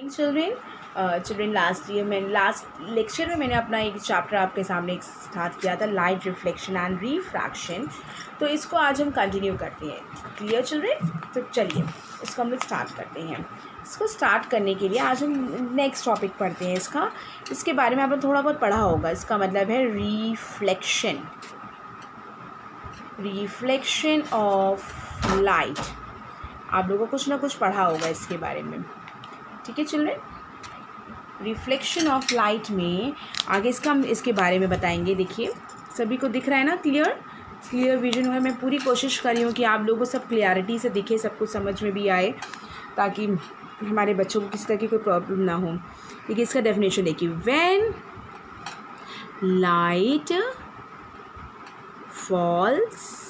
Children last lecture में मैंने अपना एक चैप्टर आपके सामने स्टार्ट किया था, लाइट रिफ्लेक्शन एंड रिफ्रैक्शन। तो इसको आज हम कंटिन्यू करते हैं। Clear children? तो चलिए इसको हम लोग स्टार्ट करते हैं। इसको स्टार्ट करने के लिए आज हम नेक्स्ट टॉपिक पढ़ते हैं। इसके बारे में आपने थोड़ा बहुत पढ़ा होगा। इसका मतलब है रिफ्लेक्शन ऑफ लाइट। आप लोगों को कुछ ना कुछ पढ़ा होगा इसके बारे में। ठीक है चिल्ड्रेन? रिफ्लेक्शन ऑफ लाइट में आगे हम इसके बारे में बताएंगे। देखिए सभी को दिख रहा है ना? क्लियर विजन है। मैं पूरी कोशिश कर रही हूँ कि आप लोगों को सब क्लियरिटी से दिखे, सब कुछ समझ में भी आए, ताकि हमारे बच्चों को किसी तरह की कोई प्रॉब्लम ना हो। देखिए इसका डेफिनेशन देखिए, when light false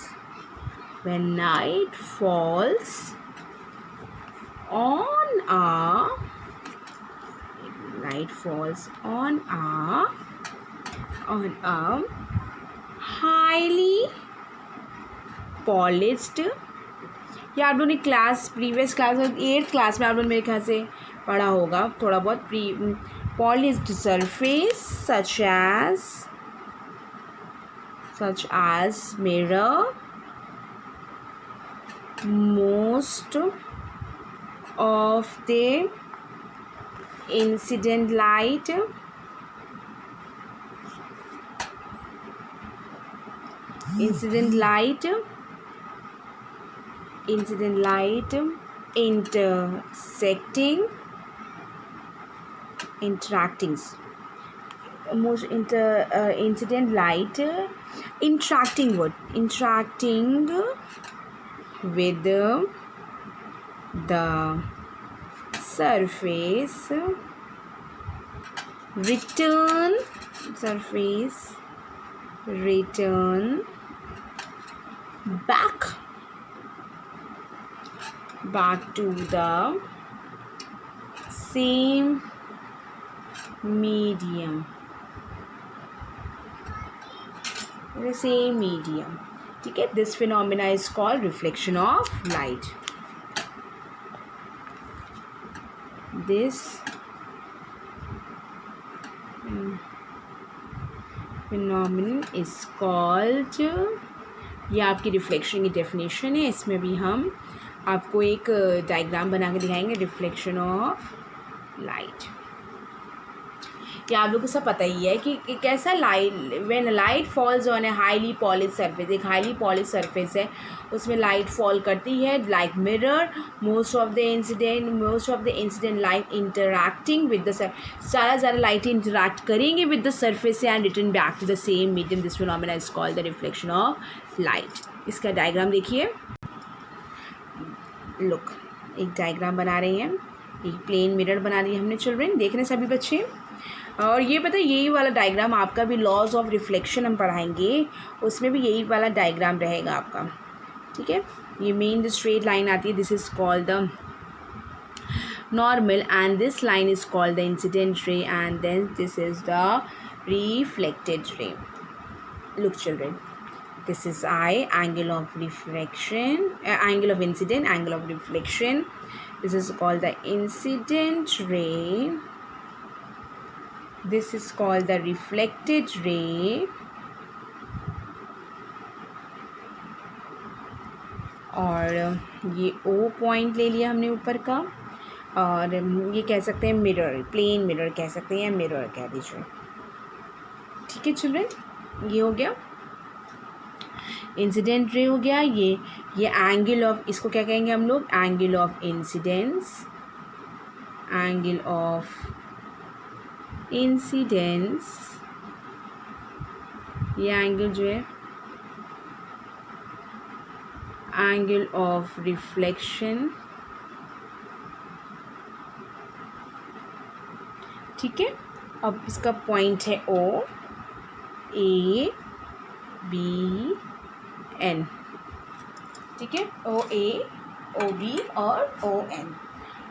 on a highly polished, या आप लोगों ने प्रीवियस क्लास 8th क्लास में आप लोगों ने मेरे ख्याल से पढ़ा होगा थोड़ा बहुत, polished surface such as mirror, most of the incident light interacting with the surface return back to the same medium. ठीक है? This phenomena is called reflection of light. This phenomenon is called, ये आपकी reflection की definition है। इसमें भी हम आपको एक डायग्राम बना के दिखाएंगे, रिफ्लेक्शन ऑफ लाइट। क्या आप लोगों को सब पता ही है कि कैसा when light falls on a highly polish surface, एक हाईली पॉलिश सरफेस है, उसमें लाइट फॉल करती है like mirror, most of the incident light interacting with the ज़्यादा लाइट इंटरैक्ट करेंगे with the surface and return back to the same medium. This phenomena is called the reflection of light. इसका diagram देखिए। Look, एक diagram बना रहे हैं, एक plane mirror बना दी हमने चिल्ड्रेन। देख रहे हैं सभी बच्चे? और ये पता है, यही वाला डायग्राम आपका भी लॉज ऑफ रिफ्लेक्शन हम पढ़ाएंगे, उसमें भी यही वाला डायग्राम रहेगा आपका। ठीक है? ये मेन जो स्ट्रेट लाइन आती है, this is called the normal and this line is called the incident ray and then this is the reflected ray. Look children, this is angle of incident, angle of reflection. This is called the incident ray, this is called the reflected ray, और ये O point ले लिया हमने ऊपर का, और ये कह सकते हैं मिरर, प्लेन मिरर कह सकते हैं, मिरर कह दीजिए। ठीक है चिल्ड्रेन? ये हो गया इंसिडेंट रे, हो गया ये एंगल ऑफ, इसको क्या कहेंगे हम लोग? एंगल ऑफ इंसिडेंस, ये एंगल जो है एंगल ऑफ रिफ्लेक्शन। ठीक है? अब इसका पॉइंट है O, A, B, N। ठीक है? OA, OB और ON।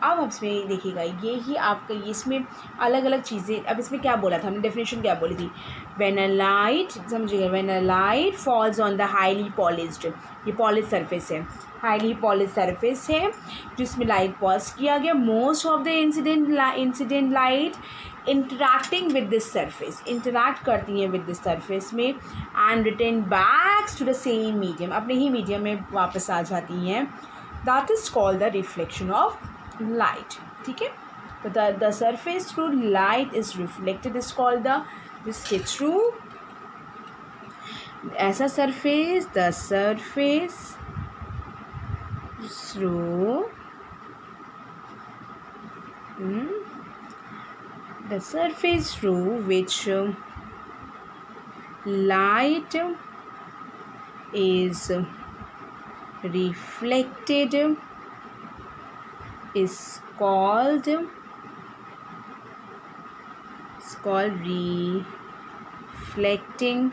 अब इसमें देखिएगा ये ही आपका, ये इसमें अलग अलग चीज़ें, अब इसमें क्या बोला था हमने, डेफिनेशन क्या बोली थी, व्हेन अ लाइट, समझिएगा, when a light falls on the highly polished, ये पॉलिश सरफेस है, हाईली पॉलिश सरफेस है जिसमें लाइट पास किया गया, most of the incident light interacting with this surface, interact करती हैं विद दिस सरफेस में, and return backs to the same medium, अपने ही मीडियम में वापस आ जाती हैं, that is called the reflection of light. ठीक है, तो the surface through light is reflected is called the, जिसके थ्रू ऐसा surface, the surface through the surface through which light is reflected is called reflecting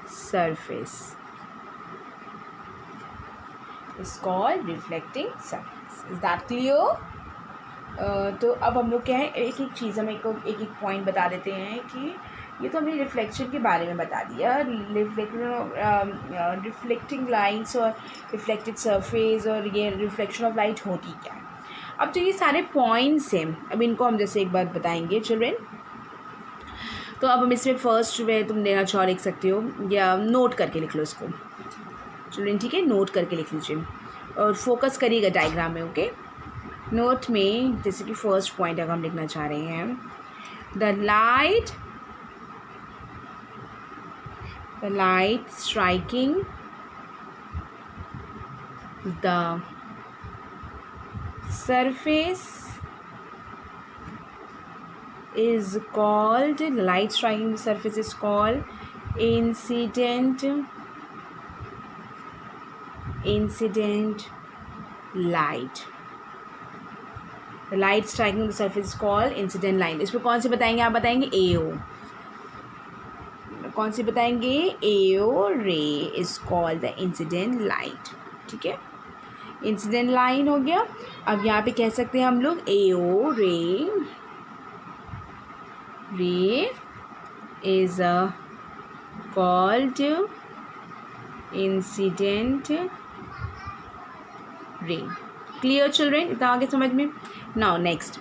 surface, is called reflecting surface. Is that clear? तो अब हम लोग क्या है, एक एक चीज़ हम एक एक पॉइंट बता देते हैं कि ये तो हमने रिफ्लेक्शन के बारे में बता दिया, रिफ्लेक्टिंग लाइट्स और रिफ्लेक्टेड सरफेस और ये रिफ्लेक्शन ऑफ लाइट होती क्या है। अब तो ये सारे पॉइंट्स हैं, अब इनको हम जैसे एक बार बताएंगे चिल्ड्रेन। तो अब हम इसमें फर्स्ट वे तुम देना चाहो लिख सकते हो या नोट करके लिख लो इसको चिल्ड्रेन, ठीक है, नोट करके लिख लीजिए और फोकस करिएगा डायग्राम में। ओके, नोट में जैसे कि फर्स्ट पॉइंट अगर हम लिखना चाह रहे हैं, the light striking the surface is called, the light striking the surface is called incident light. The light striking the surface is called incident light. इसमें कौन सी बताएंगे आप, बताएंगे AO, कौन सी बताएंगे, AO ray is called the incident light। ठीक है, incident line हो गया। अब यहाँ पे कह सकते हैं हम लोग AO रे is called incident ray. Clear children, इतना आगे समझ में। नाउ नेक्स्ट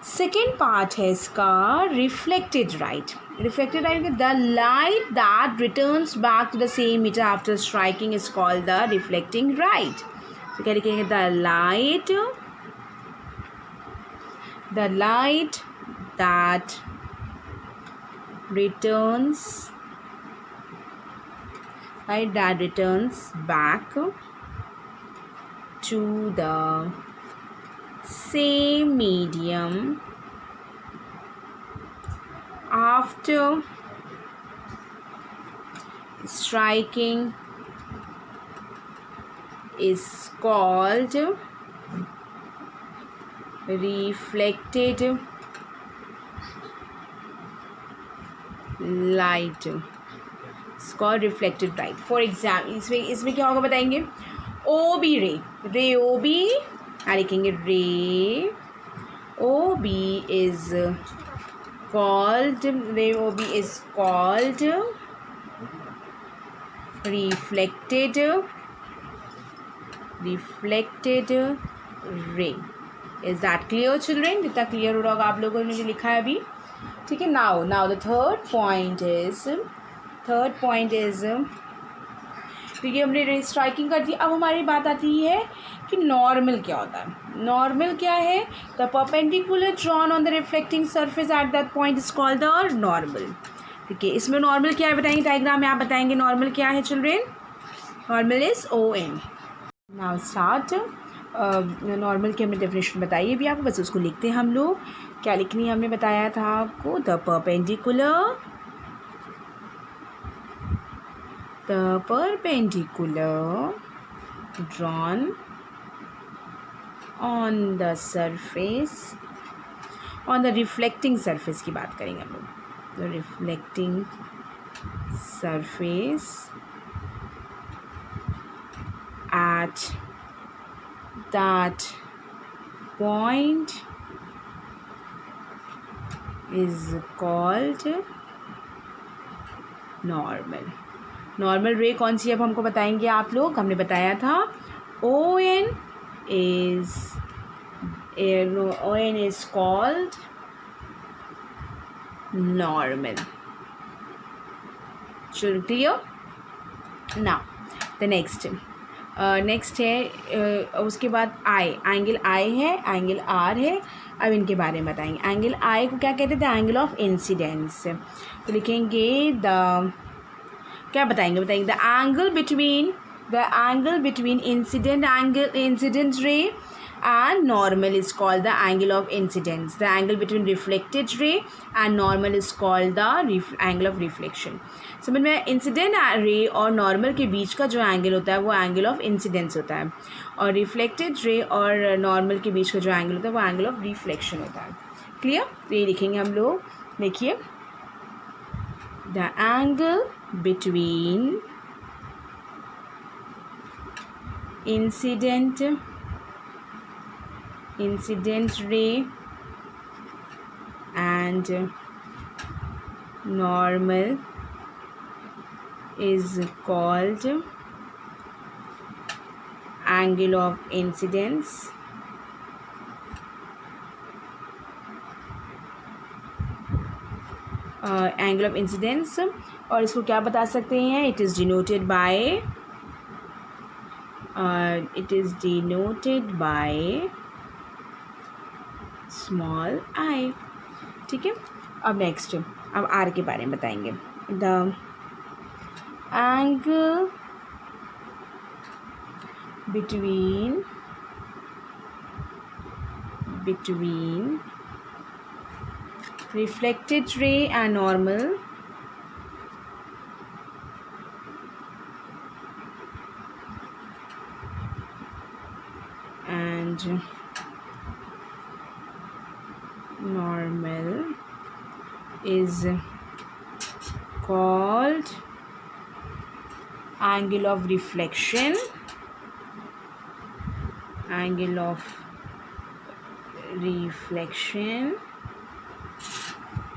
सेकेंड पार्ट है इसका, reflected light. Reflected light, the light that returns back to the same meter after striking is called the reflecting light. तो क्या लिखेंगे, the light that returns back to the same medium after striking is called reflected light। It's called reflected light। For example, इसमें क्या होगा बताएंगे, OB रे OB क्या लिखेंगे, रे OB is called reflected ray। Is that clear children? जितना clear हो रहा होगा आप लोगों ने जो लिखा है अभी। ठीक है, now the third point is क्योंकि हमने स्ट्राइकिंग कर दी। अब हमारी बात आती है कि नॉर्मल क्या होता है। नॉर्मल क्या है, the perpendicular drawn on the reflecting surface at that point is called the normal. ठीक है, इसमें नॉर्मल क्या है बताएंगे, डायग्राम में आप बताएंगे नॉर्मल क्या है children. Normal is OM। Now start, normal की हमें डेफिनेशन बताइए भी आपको, बस उसको लिखते हैं हम लोग। क्या लिखनी है हमने बताया था आपको, the perpendicular drawn on the surface, on the reflecting surface की बात करेंगे हम लोग, the reflecting surface at that point is called normal. Normal रे कौन सी अब हमको बताएंगे आप लोग. हमने बताया था ON is called normal. Sure, clear? Now the next है उसके बाद आई. एंगल आई है, एंगल आर है. अब इनके बारे में बताएंगे. एंगल आई को क्या कहते थे? Angle of incidence. तो लिखेंगे क्या बताएंगे द एंगल बिटवीन इंसिडेंट रे and normal is called the angle of incidence. The angle between reflected ray and normal is called the angle of reflection. समझ में? इंसिडेंट रे और नॉर्मल के बीच का जो एंगल होता है वो एंगल ऑफ इंसिडेंस होता है, और रिफ्लेक्टेड रे और नॉर्मल के बीच का जो एंगल होता है वो एंगल ऑफ रिफ्लेक्शन होता है. क्लियर? तो ये लिखेंगे हम लोग. देखिए, the angle between incident ray and normal is called angle of incidence. Angle of incidence, और इसको क्या बता सकते हैं? It is denoted by small I. ठीक है. अब नेक्स्ट, अब आर के बारे में बताएंगे. The angle between reflected ray and normal and normal is called angle of reflection.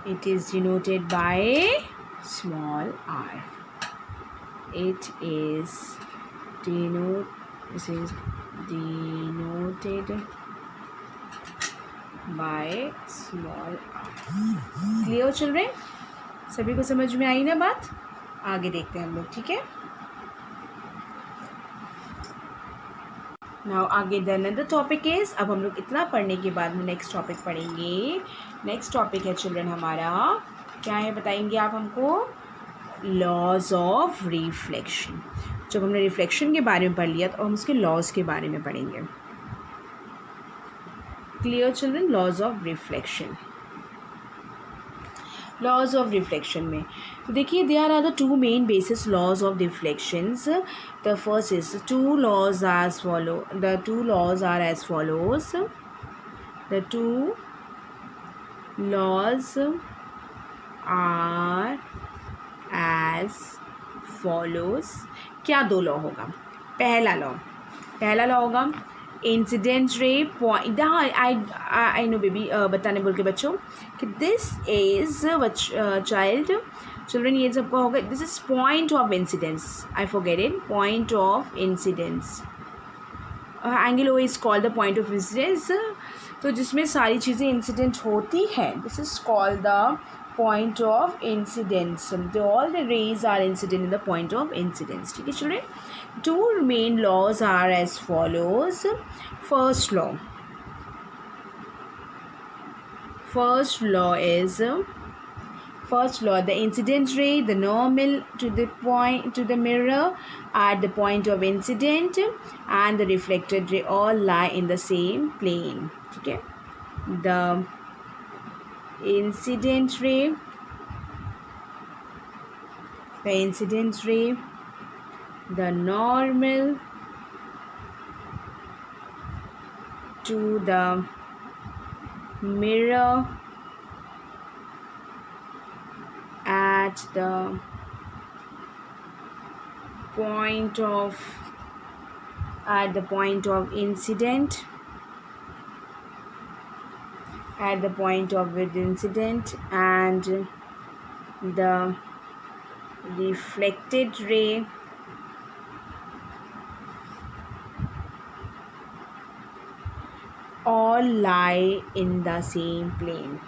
It is denoted by small r. It is denoted by small r. Clear children? सभी को समझ में आई ना बात? आगे देखते हैं हम लोग. ठीक है. नाउ आगे द अनदर टॉपिक इज, अब हम लोग इतना पढ़ने के बाद में नेक्स्ट टॉपिक पढ़ेंगे. नेक्स्ट टॉपिक है चिल्ड्रन हमारा, क्या है बताएंगे आप हमको? Laws of reflection. जब हमने रिफ्लेक्शन के बारे में पढ़ लिया तो हम उसके लॉज के बारे में पढ़ेंगे. Clear children? Laws of reflection. Laws of reflection में तो देखिए, there are the two main basis laws of reflections. The first is the two laws are as follows. The two laws are as follows. क्या दो law होगा? पहला law होगा incident ray point. I know baby बताने बोल के बच्चों कि दिस इज चिल्ड्रन, ये सबका होगा. This is point of incidence. I forget it. Point of incidence. Angle O is called the point of incidence. तो जिसमें सारी चीज़ें इंसिडेंट होती हैं, this is called the point of incidence. All the rays are incident in the point of incidence. ठीक है children? Two main laws are as follows. First law is the incident ray, the normal to the mirror at the point of incident, and the reflected ray all lie in the same plane. ठीक है. The incident ray, the normal to the mirror at the point of at the point of incident, and the reflected ray all lie in the same plane.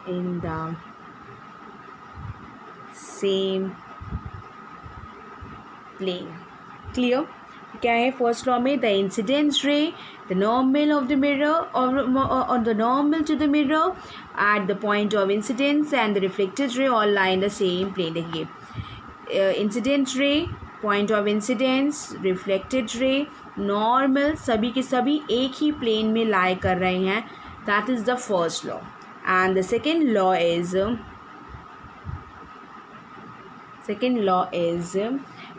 In the same plane. Clear? क्या है first law में? The incidence ray, the normal of the mirror और the normal to the mirror at the point of incidence and the reflected ray all lie in the same plane. देखिए incident ray, point of incidence, reflected ray, normal, सभी के सभी एक ही plane में लाई कर रहे हैं. That is the first law. And the second law is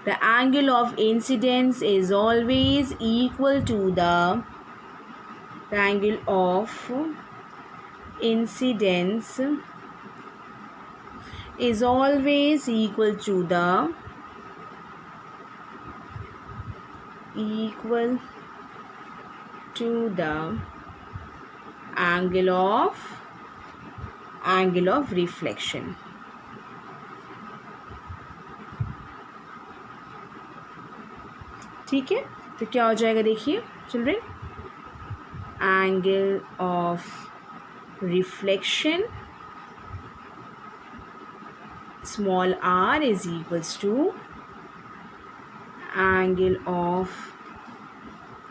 the angle of incidence is always equal to the angle of incidence is always equal to the angle of reflection. ठीक है, तो क्या हो जाएगा देखिए children, angle of reflection small r is equals to angle of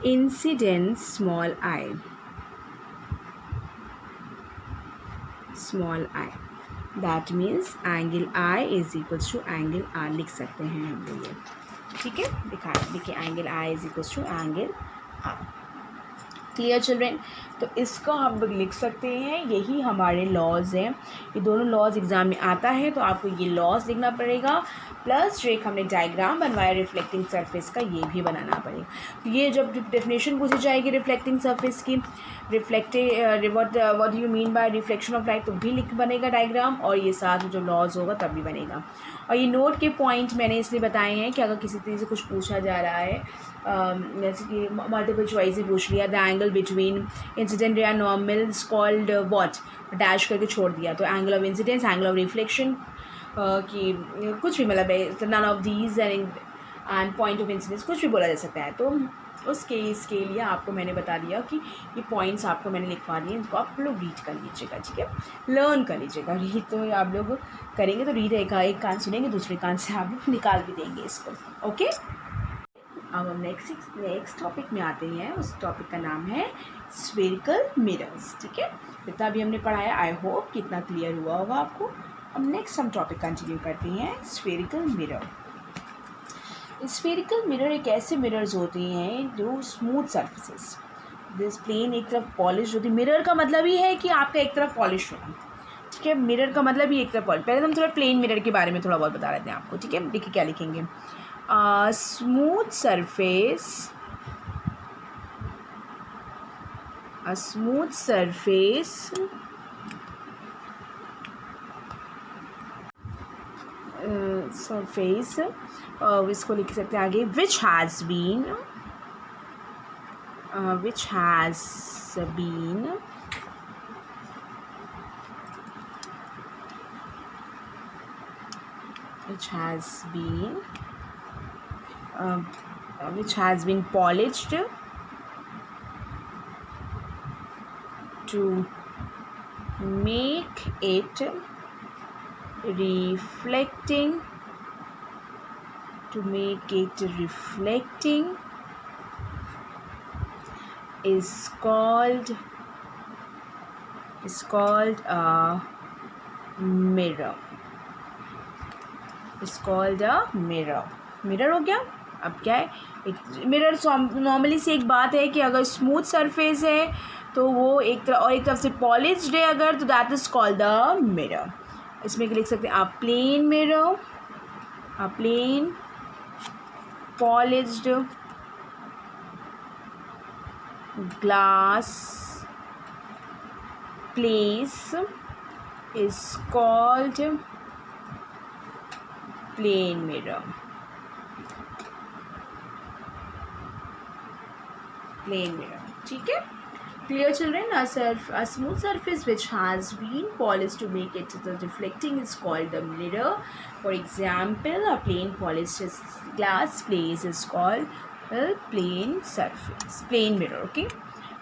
incidence small i. That means angle i is equals to angle r लिख सकते हैं हम लोग ये. ठीक है, देखिए angle I is equals to angle R. Clear children? तो इसको हम लोग लिख सकते हैं, यही हमारे लॉज हैं. ये दोनों लॉज एग्जाम में आता है तो आपको ये लॉज लिखना पड़ेगा, प्लस जो एक हमने डायग्राम बनवाया रिफ्लेक्टिंग सरफेस का ये भी बनाना पड़ेगा. तो ये जब डेफिनेशन पूछी जाएगी रिफ्लेक्टिंग सरफेस की, what you mean by reflection of light, तो भी लिख बनेगा डायग्राम, और ये साथ में जो लॉज होगा तब भी बनेगा. और ये नोट के पॉइंट मैंने इसलिए बताए हैं कि अगर किसी तरीके से कुछ पूछा जा रहा है, जैसे कि मल्टीपल चॉइस ही पूछ लिया, the angle between incident ray and normal is called what, dash करके छोड़ दिया, तो angle of incidence, angle of reflection कि कुछ भी मतलब है, none of these and point of incidence कुछ भी बोला जा सकता है. तो उस केस के लिए आपको मैंने बता दिया कि ये पॉइंट्स आपको मैंने लिखवा दिए, इनको आप लोग रीड कर लीजिएगा. ठीक है, लर्न कर लीजिएगा. रीड तो आप लोग करेंगे तो रीड एक कान सुनेंगे, दूसरे कान से आप लोग निकाल भी देंगे इसको. ओके, अब हम नेक्स्ट टॉपिक में आते हैं. उस टॉपिक का नाम है स्फेरिकल मिरर्स. ठीक है, इतना भी हमने पढ़ा है, आई होप कि इतना क्लियर हुआ होगा आपको. अब नेक्स्ट हम टॉपिक कंटिन्यू करते हैं, स्फेरिकल मिरर. स्फेरिकल मिरर एक ऐसे मिरर्स होते हैं जो स्मूथ सर्फेसेस, दिस प्लेन एक तरफ पॉलिश होती है. मिरर का मतलब ही है कि आपका एक तरफ पॉलिश होना. ठीक है, मिरर का मतलब ही एक तरफ पॉलिश. पहले हम थोड़ा प्लेन मिरर के बारे में थोड़ा बहुत बता देते हैं आपको. ठीक है, देखिए क्या लिखेंगे, स्मूथ सरफेस, सरफेस इसको लिख सकते हैं आगे, which has been polished to make it reflecting is called a mirror. Mirror हो गया. अब क्या है, एक मिरर नॉर्मली से एक बात है कि अगर स्मूथ सरफेस है तो वो एक तरफ से पॉलिश्ड है अगर, तो that is called the mirror. इसमें लिख सकते हैं आप plane mirror, plane polished glass place is called plane mirror, plane mirror, ठीक है। Clear children, a smooth surface which has been polished to make it the reflecting is called the mirror. For example, a plain polished glass plate is called a plain surface, plain mirror. Okay,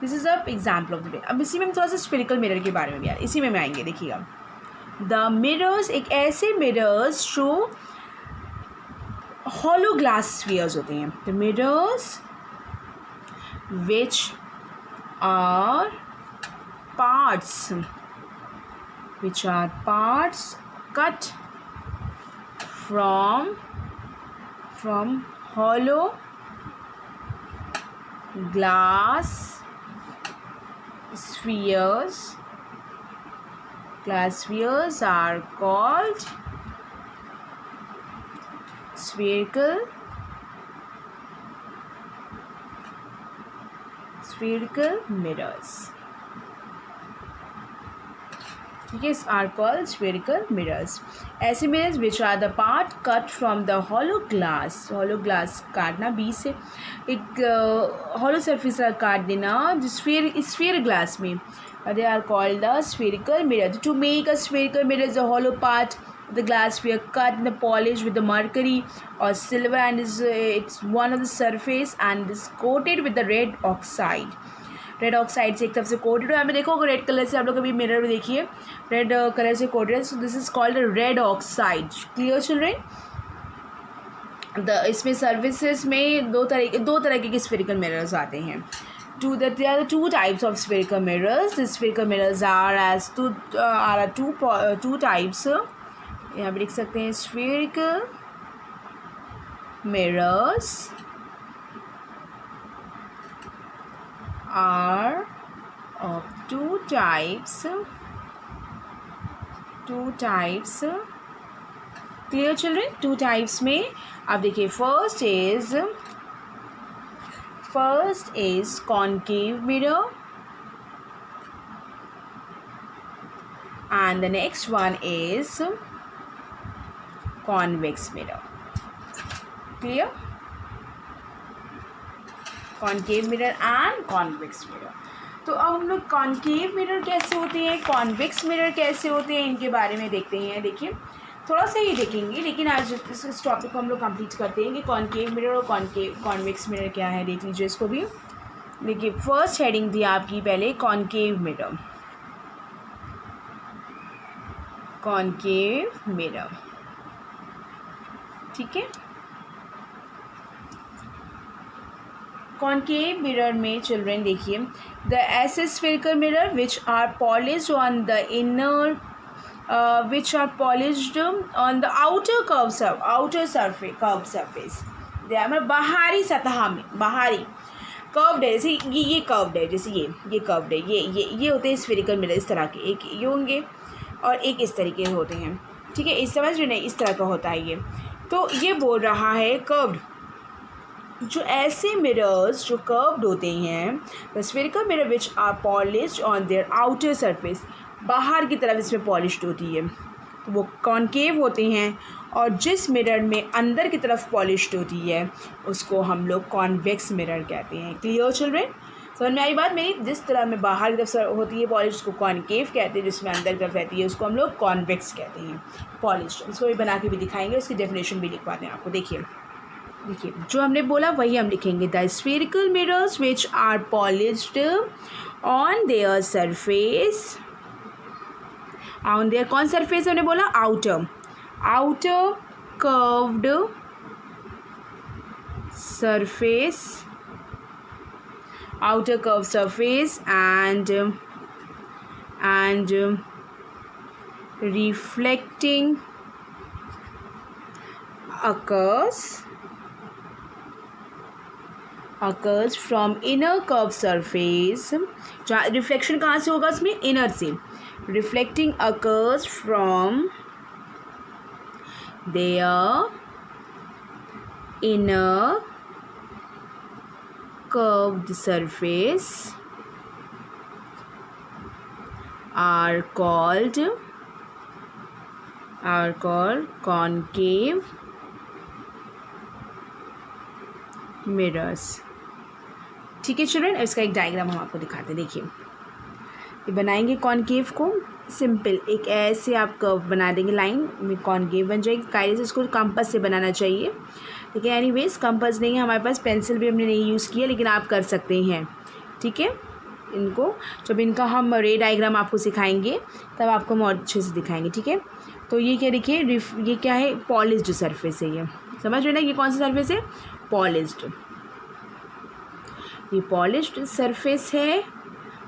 this is an example of the mirror. अब इसी में हम थोड़ा सा spherical mirror के बारे में भी यार इसी में आएंगे, देखिएगा। The mirrors एक ऐसे mirrors जो hollow glass spheres होते हैं। The mirrors which are parts cut from hollow glass spheres are called spherical mirrors, ठीक है, are called spherical mirrors. ऐसे mirrors which are the part cut from the hollow glass काटना, बीच से एक hollow surface काट देना जो sphere glass में, they are called the spherical mirror. To make a spherical mirror, the hollow part the glass sphere cut and the polish with the mercury or silver and it's one of the surface and is coated with the red oxide. Red oxide से एक तरफ से coated है, हमें देखो red colour से आप लोग कभी मिरर में देखिए रेड कलर से कोटेड है, so this is called red oxide. Clear children, इसमें सर्विसेज में दो तरह के स्फेरिकल मिरर्स आते हैं। There are two types of spherical mirrors. The spherical mirrors are two types. यहाँ पे लिख सकते हैं spherical mirrors are of two types. Clear children? Two types में आप देखिए, first is concave mirror and the next one is convex mirror. Clear? Concave mirror and convex mirror. तो अब हम लोग कॉनकेव मिरर कैसे होते हैं, कॉन्वेक्स मिरर कैसे होते हैं, इनके बारे में देखते हैं। देखिए थोड़ा सा ही देखेंगे, लेकिन आज इस टॉपिक को हम लोग कंप्लीट करते हैं कि कॉनकेव मिरर और कॉन्वेक्स मिरर क्या है। देख लीजिए इसको भी। देखिए फर्स्ट हेडिंग थी आपकी पहले कॉनकेव मिरर, ठीक है। कॉनकेव मिरर में चिल्ड्रन देखिए, द ऐसे spherical mirror which are polished on the inner on the outer curve surface, मतलब बाहरी सतह में, बाहरी कर्व्ड है, जैसे ये कर्व्ड है, जैसे ये कर्व्ड है, ये होते हैं स्फेरिकल मिरर। इस तरह के एक ये होंगे और एक इस तरीके के होते हैं, ठीक है। इस समझ रहे नहीं, इस तरह का होता है ये। तो ये बोल रहा है कर्व्ड, जो ऐसे मिरर्स जो कर्व्ड होते हैं, the spherical mirror which are polished on their outer surface, बाहर की तरफ इसमें पॉलिश्ड होती है, तो वो कॉनकेव होते हैं। और जिस मिरर में अंदर की तरफ पॉलिश्ड होती है उसको हम लोग कॉन्वेक्स मिरर कहते हैं। क्लियर चिल्ड्रेन, समझ में आई बात मेरी? जिस तरह में बाहर की तरफ होती है पॉलिश उसको कॉनकेव कहते हैं, जिसमें अंदर की तरफ रहती है उसको हम लोग कॉन्वेक्स कहते हैं, पॉलिश्ड। इसको भी बना के भी दिखाएंगे, उसकी डेफिनेशन भी लिखवाते हैं आपको। देखिए जो हमने बोला वही हम लिखेंगे, the spherical mirrors which are polished on their surface, on their कौन सरफेस हमने बोला, outer curved surface, outer curved surface, and reflecting occurs from inner curved surface. Reflection कहाँ से होगा इसमें, इनर से. Reflecting occurs from their inner curved surface are called concave mirrors. ठीक है चिल्ड्रन, इसका एक डायग्राम हम आपको दिखाते हैं। देखिए ये बनाएंगे कॉनकेव को, सिंपल एक ऐसे आप कर्व बना देंगे, लाइन में कॉनकेव बन जाएगी। काइंडली इसको कंपास से बनाना चाहिए, ठीक है। एनीवेज कंपास नहीं है हमारे पास, पेंसिल भी हमने नहीं यूज़ किया, लेकिन आप कर सकते हैं, ठीक है। इनको जब इनका हम रे डायग्राम आपको सिखाएंगे तब आपको हम और अच्छे से दिखाएंगे, ठीक है। तो ये क्या देखिए, ये क्या है, पॉलिश्ड सरफेस है। ये समझ रहे ना, ये कौन सा सरफेस है, पॉलिश्ड। ये पॉलिश्ड सरफेस है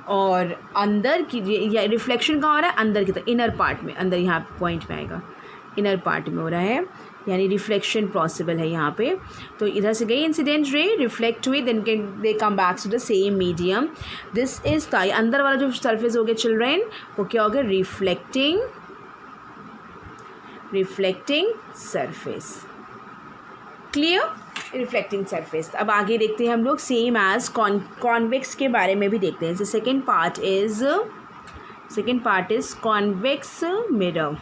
और अंदर की या रिफ्लेक्शन कहाँ हो रहा है, अंदर की तरफ, इनर पार्ट में, अंदर यहाँ पॉइंट में आएगा, इनर पार्ट में हो रहा है, यानी रिफ्लेक्शन पॉसिबल है यहाँ पे। तो इधर से गई इंसिडेंट रे, रिफ्लेक्ट हुई, then can they come back to the same medium. This is the अंदर वाला जो सरफेस हो गया चिल्ड्रेन, वो क्या हो गया, reflecting surface. Clear, reflecting surface. अब आगे देखते हैं हम लोग सेम एज कॉन्वेक्स के बारे में भी देखते हैं। Second part is convex mirror.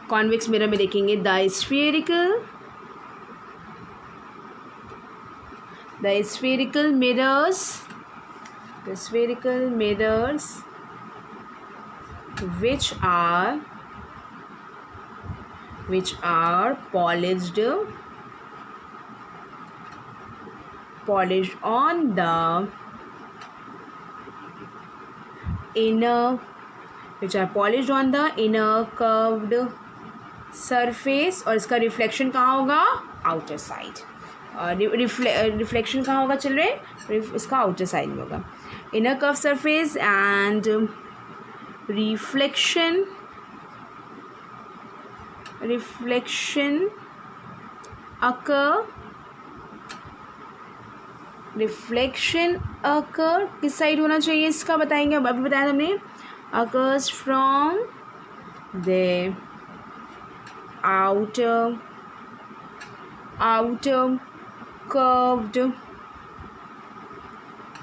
Convex mirror में देखेंगे the spherical mirrors which are polished on the inner curved surface, और इसका रिफ्लेक्शन कहाँ होगा, आउटर साइड। रिफ्लेक्शन कहाँ होगा चिल्ड्रेन, इसका आउटर साइड में होगा। Inner curve surface and reflection occur किस साइड होना चाहिए, इसका बताएंगे। अब अभी बताया हमने, occurs from the outer curved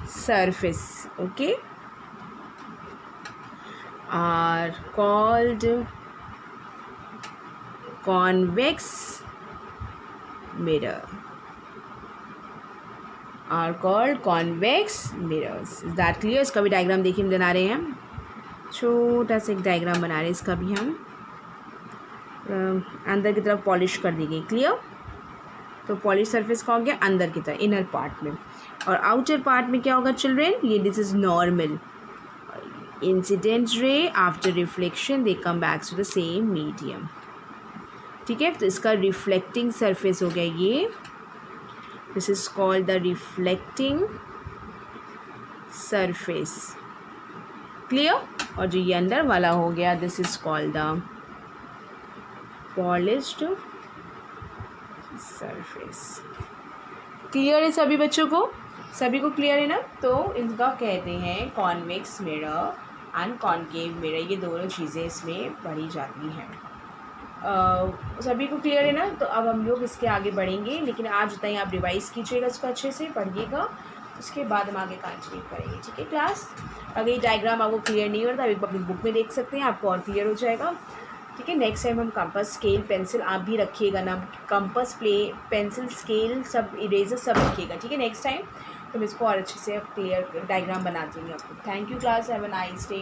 surface, okay, are called convex mirrors. Is that clear? इसका भी डायग्राम देखिए हम बना रहे हैं, छोटा सा एक डायग्राम बना रहे हैं। इसका भी हम अंदर की तरफ पॉलिश कर दी गई। क्लियर, तो पॉलिश सरफेस का हो गया अंदर की तरफ, इनर पार्ट में। और आउटर पार्ट में क्या होगा चिल्ड्रेन, ये this is normal incident ray, after reflection they come back to the same medium, ठीक है। तो इसका रिफ्लेक्टिंग सरफेस हो गया ये, this is called the reflecting surface. Clear, और जो ये अंदर वाला हो गया, this is called the polished surface. क्लियर है सभी बच्चों को, सभी को क्लियर है ना। तो इनका कहते हैं convex mirror and concave mirror, ये दोनों चीज़ें इसमें पढ़ी जाती हैं। सभी को क्लियर है ना। तो अब हम लोग इसके आगे बढ़ेंगे, लेकिन आज उतना ही आप रिवाइज़ कीजिएगा, उसको अच्छे से पढ़िएगा, उसके बाद हम आगे कंटिन्यू करेंगे, ठीक है क्लास। अगर ये डायग्राम आपको क्लियर नहीं हो रहा, अभी अपनी बुक में देख सकते हैं, आपको और क्लियर हो जाएगा, ठीक है। नेक्स्ट टाइम हम कंपास, स्केल, पेंसिल आप भी रखिएगा ना, कंपास, पेंसिल, स्केल, सब इरेजर सब रखिएगा, ठीक है। नेक्स्ट टाइम तो हम इसको और अच्छे से क्लियर डायग्राम बना देंगे आपको। Thank you class, have a nice day.